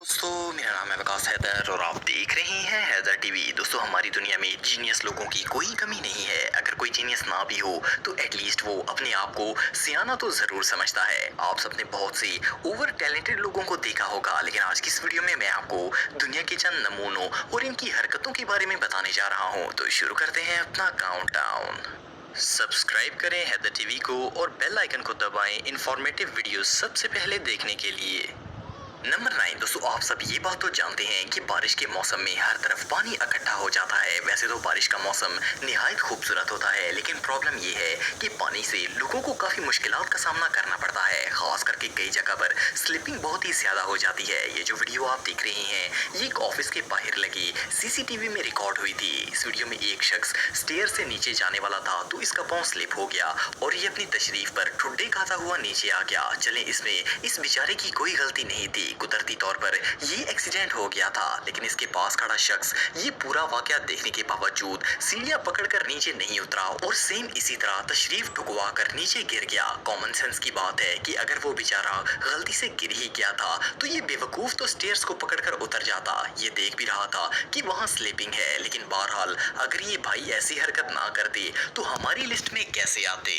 दोस्तों मेरा नाम है विकास हैदर और आप देख रहे हैं हैदर टीवी। दोस्तों हमारी दुनिया में जीनियस लोगों की कोई कमी नहीं है। अगर कोई जीनियस ना भी हो तो एटलीस्ट वो अपने आप को सियाना तो जरूर समझता है। आप सबने बहुत से ओवर टैलेंटेड लोगों को देखा होगा, लेकिन आज की इस वीडियो में मैं आपको दुनिया के चंद नमूनों और इनकी हरकतों के बारे में बताने जा रहा हूँ। तो शुरू करते हैं अपना काउंटडाउन। सब्सक्राइब करें हैदर टीवी को और बेल आइकन को दबाएं इंफॉर्मेटिव वीडियो सबसे पहले देखने के लिए। नंबर 9। दोस्तों आप सब ये बात तो जानते हैं कि बारिश के मौसम में हर तरफ पानी इकट्ठा हो जाता है। वैसे तो बारिश का मौसम निहायत खूबसूरत होता है, लेकिन प्रॉब्लम ये है कि पानी से लोगों को काफी मुश्किलात का सामना करना पड़ता है। खास करके कई जगह पर स्लिपिंग बहुत ही ज्यादा हो जाती है। ये जो वीडियो आप देख रहे हैं ये एक ऑफिस के बाहर लगी सीसीटीवी में रिकॉर्ड हुई थी। इस वीडियो में एक शख्स स्टेयर से नीचे जाने वाला था तो इसका पांव स्लिप हो गया और ये अपनी तशरीफ पर ठुड्डे खाता हुआ नीचे आ गया। चले इसमें इस बेचारे की कोई गलती नहीं थी, कुदरती तौर पर ये एक्सीडेंट हो गया था। लेकिन इसके पास खड़ा शख्स ये पूरा वाकया देखने के बावजूद सीढ़ियां पकड़कर नीचे नहीं उतरा और सेम इसी तरह तशरीफ ठुकवा कर नीचे गिर गया। कॉमन सेंस की बात है कि अगर वो बेचारा गलती से गिर ही गया था तो ये बेवकूफ तो स्टेयर्स को पकड़कर उतर जाता। ये देख भी रहा था कि वहाँ स्लीपिंग है, लेकिन बहरहाल अगर ये भाई ऐसी हरकत ना करते तो हमारी लिस्ट में कैसे आते।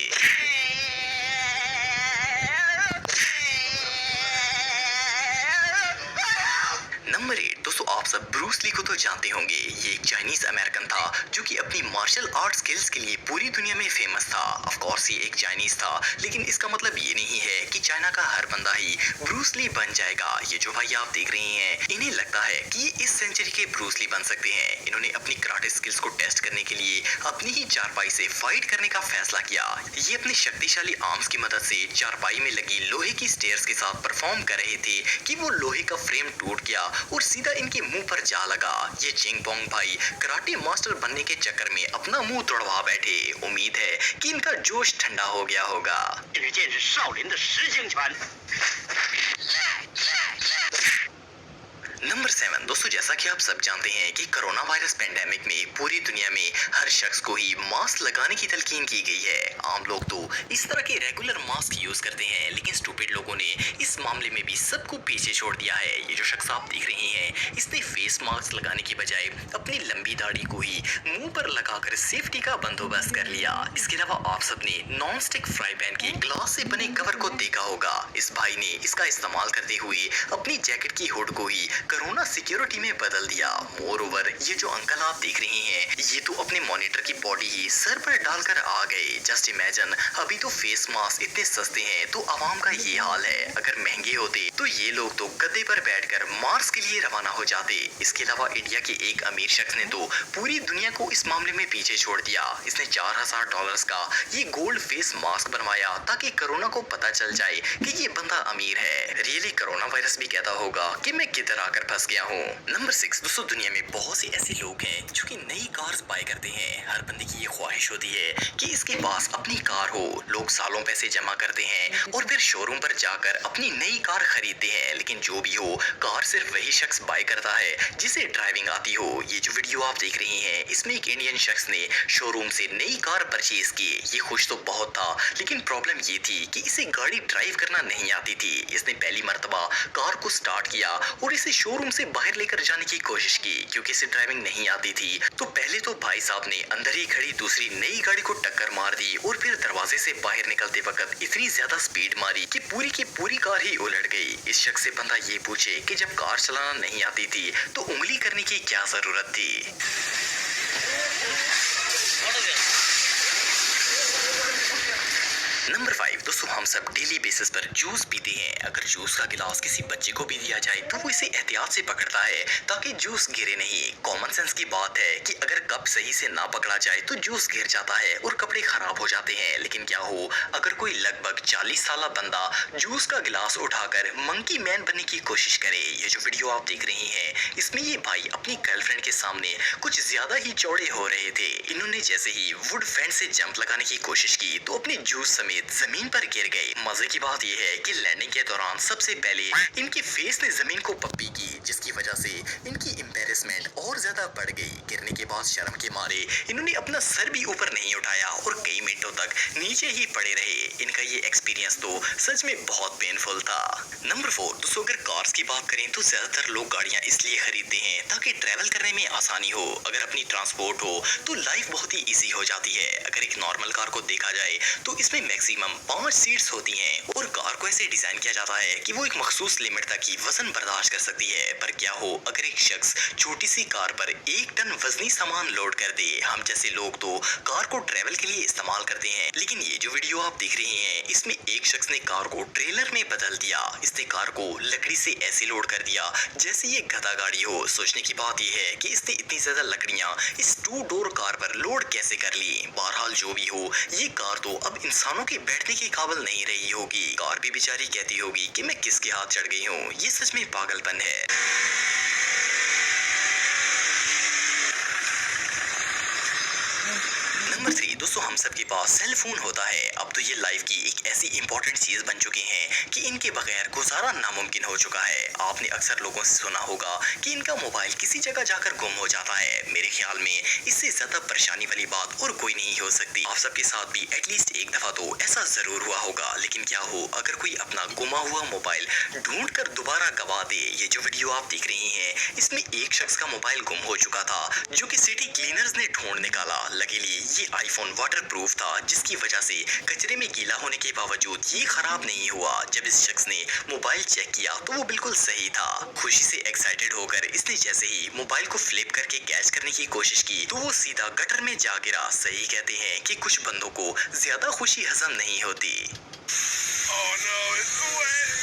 नंबर 8। दोस्तों आप सब ब्रूस ली को तो जानते होंगे। ये एक चाइनीज अमेरिकन था जो कि अपनी मार्शल आर्ट स्किल्स के लिए पूरी दुनिया में फेमस था। ऑफ कोर्स ये एक चाइनीज था, लेकिन इसका मतलब ये नहीं है कि चाइना का हर बंदा ही ब्रूस ली बन जाएगा। ये जो भाई आप देख रहे हैं इन्हें लगता है कि ये इस सेंचुरी के ब्रूस ली बन सकते हैं। इन्होंने अपनी कराटे स्किल्स को टेस्ट करने के लिए अपनी ही चारपाई से फाइट करने का फैसला किया। ये अपने शक्तिशाली आर्म्स की मदद से चारपाई में लगी लोहे की स्टेयर्स के साथ परफॉर्म कर रहे थे कि वो लोहे का फ्रेम टूट गया और सीधा इनके मुंह पर जा लगा। ये चिंग पोंग भाई कराटे मास्टर बनने के चक्कर में अपना मुंह तोड़वा बैठे। उम्मीद है कि इनका जोश ठंडा हो गया होगा। नंबर 7। दोस्तों जैसा कि आप सब जानते हैं कि कोरोना वायरस पेंडेमिक में पूरी दुनिया में हर शख्स को ही मास्क लगाने की तलकीन की गई है। आम लोग तो इस तरह के रेगुलर मास्क यूज करते हैं, लेकिन स्टूपिड लोगों ने इस मामले में भी सबको पीछे छोड़ दिया है। ये जो शख्स आप देख रहे हैं इसने फेस मास्क लगाने की बजाय अपनी लंबी दाढ़ी को ही मुंह पर लगाकर सेफ्टी का बंदोबस्त कर लिया। इसके अलावा आप सबने नॉन स्टिक फ्राई पैन के ग्लास से बने कवर को देखा होगा। इस भाई ने इसका इस्तेमाल करते हुए अपनी जैकेट की हुड को ही कोरोना सिक्योरिटी में बदल दिया। मोर ओवर ये जो अंकल आप देख रहे हैं ये तो अपने मॉनिटर की बॉडी ही सर पर डालकर आ गए। जस्ट इमेजिन, अभी तो फेस मास्क इतने सस्ते हैं तो आवाम का ये हाल है। अगर महंगे होते तो ये लोग तो गद्दे पर बैठकर मार्स के लिए रवाना हो जाते। इसके अलावा इंडिया के एक अमीर शख्स ने तो पूरी दुनिया को इस मामले में पीछे छोड़ दिया। इसने $4000 का ये गोल्ड फेस मास्क बनवाया ताकि कोरोना को पता चल जाए कि ये बंदा अमीर है। रियली कोरोना वायरस भी कहता होगा कि मैं किधर आकर फंस गया हूँ। नंबर 6। दोस्तों दुनिया में बहुत से ऐसे लोग हैं जो कि नई कार्स बाय करते हैं। हर बंदे की ये ख्वाहिश होती है कि इसके पास अपनी कार हो। लोग सालों पैसे जमा करते हैं और फिर शोरूम पर जाकर अपनी नई कार खरीदते हैं। लेकिन जो भी हो, कार सिर्फ वही शख्स बाय करता है जिसे ड्राइविंग आती हो। ये जो वीडियो आप देख रहे हैं इसमें एक इंडियन शख्स ने शोरूम से नई कार परचेज की। ये खुश तो बहुत था, लेकिन प्रॉब्लम ये थी कि इसे गाड़ी ड्राइव करना नहीं आती थी। इसने पहली मर्तबा कार को स्टार्ट किया और इसे शोरूम से बाहर लेकर जाने की कोशिश की। क्योंकि इसे ड्राइविंग नहीं आती थी तो पहले तो भाई साहब ने अंदर ही खड़ी दूसरी नई गाड़ी को टक्कर मार दी और फिर दरवाजे से बाहर निकलते वक्त इतनी ज्यादा स्पीड मारी कि पूरी की पूरी कार ही उलट गई। इस शख्स से बंदा ये पूछे कि जब कार चलाना नहीं आती थी तो उंगली करने की क्या जरूरत थी। नंबर 5। दोस्तों हम सब डेली बेसिस पर जूस पीते हैं। अगर जूस का गिलास किसी बच्चे को भी दिया जाए तो वो इसे एहतियात से पकड़ता है ताकि जूस गिरे नहीं। कॉमन सेंस की बात है कि अगर कप सही से ना पकड़ा जाए तो जूस गिर जाता है और कपड़े खराब हो जाते हैं। लेकिन क्या हो अगर कोई लगभग 40 साल बंदा जूस का गिलास उठाकर मंकी मैन बनने की कोशिश करे। ये जो वीडियो आप देख रहे हैं इसमें ये भाई अपनी गर्लफ्रेंड के सामने कुछ ज्यादा ही चौड़े हो रहे थे। इन्होंने जैसे ही वुड फेंस से जंप लगाने की कोशिश की तो अपने जूस समेत जमीन पर गिर गए। मजे की बात यह है कि लैंडिंग के दौरान सबसे पहले इनके फेस ने जमीन को पप्पी की, जिसकी वजह से इनकी एम्बेरसमेंट और ज्यादा बढ़ गई। गिरने के बाद शर्म के मारे इन्होंने अपना सर भी ऊपर नहीं उठाया और कई मिनटों तक नीचे ही पड़े रहे। इनका ये एक्सपीरियंस तो सच में बहुत पेनफुल था। नंबर 4 दोस्तों, अगर कार्स की बात करें तो ज्यादातर लोग गाड़ियां इसलिए खरीदते हैं ताकि ट्रैवल करने में आसानी हो। अगर अपनी ट्रांसपोर्ट हो तो लाइफ बहुत ही इजी हो जाती है। अगर एक नॉर्मल कार को देखा जाए तो इसमें मैक्सिमम 5 सीट्स होती हैं और कार को ऐसे डिजाइन किया जाता है कि वो एक मखसूस लिमिट तक की वजन बर्दाश्त कर सकती है। पर क्या हो अगर एक शख्स छोटी सी कार पर 1 टन वजनी सामान लोड कर दे? हम जैसे लोग तो कार को ट्रैवल के लिए इस्तेमाल करते हैं, लेकिन ये जो वीडियो आप देख रहे हैं इसमें एक शख्स ने कार को ट्रेलर में बदल दिया। इसने कार को लकड़ी से ऐसे लोड कर दिया जैसे ये गधा गाड़ी हो। सोचने की बात यह है कि इसने इतनी ज्यादा लकड़ियां इस 2 डोर कार पर लोड कैसे कर ली। बहरहाल जो भी हो, ये कार तो अब इंसानों के बैठने के काबिल नहीं रही होगी। कार भी बेचारी कहती होगी कि मैं किसके हाथ चढ़ गई हूँ। ये सच में पागलपन है। नंबर 3 दोस्तों, हम सबके पास सेल फोन होता है। अब तो ये लाइफ की एक ऐसी इंपॉर्टेंट चीज बन चुके हैं कि इनके बगैर गुजारा नामुमकिन हो चुका है। आपने अक्सर लोगों से सुना होगा कि इनका मोबाइल किसी जगह जाकर गुम हो जाता है। मेरे ख्याल में इससे ज्यादा परेशानी वाली बात और कोई नहीं हो सकती। आप सबके साथ भी एटलीस्ट एक दफा तो ऐसा जरूर हुआ होगा। लेकिन क्या हो अगर कोई अपना गुमा हुआ मोबाइल ढूंढ कर दोबारा गवा दे? ये जो वीडियो आप देख रहे हैं इसमें एक शख्स का मोबाइल गुम हो चुका था जो कि सिटी क्लीनर्स ने ढूंढ निकाला। लकीली ये आईफोन वाटरप्रूफ था, जिसकी वजह से कचरे में गीला होने के बावजूद ये खराब नहीं हुआ। जब इस शख्स ने मोबाइल चेक किया तो वो बिल्कुल सही था। खुशी से एक्साइटेड होकर इसने जैसे ही मोबाइल को फ्लिप करके कैच करने की कोशिश की तो वो सीधा गटर में जा गिरा। सही कहते हैं कि कुछ बंदों को ज्यादा खुशी हजम नहीं होती। Oh no, it's wet.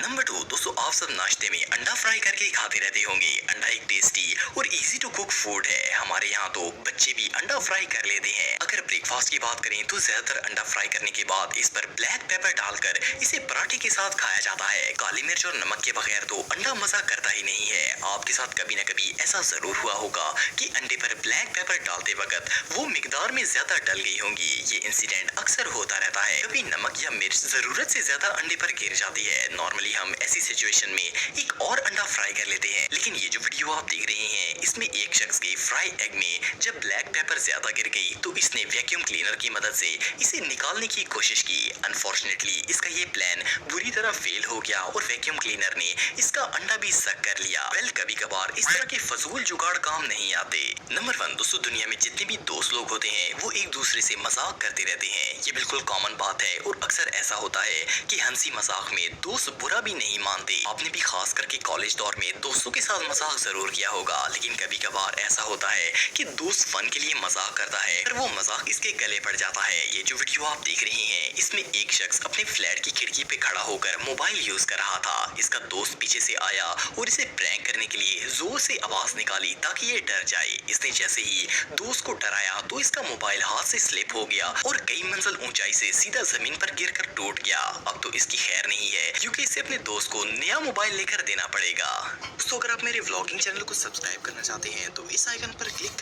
Number 2 दोस्तों, आप सब नाश्ते में अंडा फ्राई करके खाते रहते होंगे। अंडा एक टेस्टी और इजी टू कुक फूड है। हमारे यहाँ तो बच्चे भी अंडा फ्राई कर लेते हैं। अगर ब्रेकफास्ट की बात करें तो ज्यादातर अंडा फ्राई करने के बाद इस पर ब्लैक पेपर डालकर इसे पराठे के साथ खाया जाता है। काली मिर्च और नमक के बगैर तो अंडा मजा करता ही नहीं है। आपके साथ कभी न कभी ऐसा जरूर हुआ होगा कि अंडे पर ब्लैक पेपर डालते वक्त वो मिकदार में ज्यादा डल गई होंगी। ये इंसिडेंट अक्सर होता रहता है। कभी नमक या मिर्च जरूरत से ज्यादा अंडे पर गिर जाती है। नॉर्मली हम ऐसी सिचुएशन में एक और अंडा फ्राई कर लेते हैं, लेकिन ये जो वीडियो आप देख रहे हैं इसमें एक शख्स के फ्राई एग में जब ब्लैक पेपर ज्यादा गिर गई तो इसने वैक्यूम क्लीनर की मदद से इसे निकालने की कोशिश की। अनफॉर्चुनेटली इसका ये प्लान बुरी तरह फेल हो गया और वैक्यूम क्लीनर ने इसका अंडा भी सक कर लिया। वेल, कभी कभार इस तरह के फजूल जुगाड़ काम नहीं आते। नंबर 1 दोस्तों, दुनिया में जितने भी दोस्त लोग होते हैं वो एक दूसरे से मजाक करते रहते हैं। ये बिल्कुल कॉमन बात है और अक्सर ऐसा होता है कि हंसी मजाक में दोस्त बुरा भी नहीं मानते। आपने भी खास करके कॉलेज दौर में दोस्तों के साथ मजाक जरूर किया होगा, लेकिन कभी कभार ऐसा होता है कि दोस्त फन के लिए मजाक करता है पर वो मजाक इसके गले पड़ जाता है। ये जो वीडियो आप देख रहे हैं इसमें एक शख्स अपने फ्लैट की खिड़की पे खड़ा होकर मोबाइल यूज कर रहा था। इसका दोस्त पीछे से आया और इसे प्रैंक करने के लिए जोर से आवाज निकाली ताकि ये डर जाए। इसने जैसे ही दोस्त को डराया तो इसका मोबाइल हाथ से स्लिप हो गया और कई मंजिल ऊंचाई से सीधा जमीन पर गिरकर टूट गया। अब तो इसकी खैर नहीं है क्योंकि इसे अपने दोस्त को नया मोबाइल लेकर देना पड़ेगा। दोस्तों, अगर आप मेरे व्लॉगिंग चैनल को सब्सक्राइब करना चाहते हैं तो इस आइकन पर क्लिक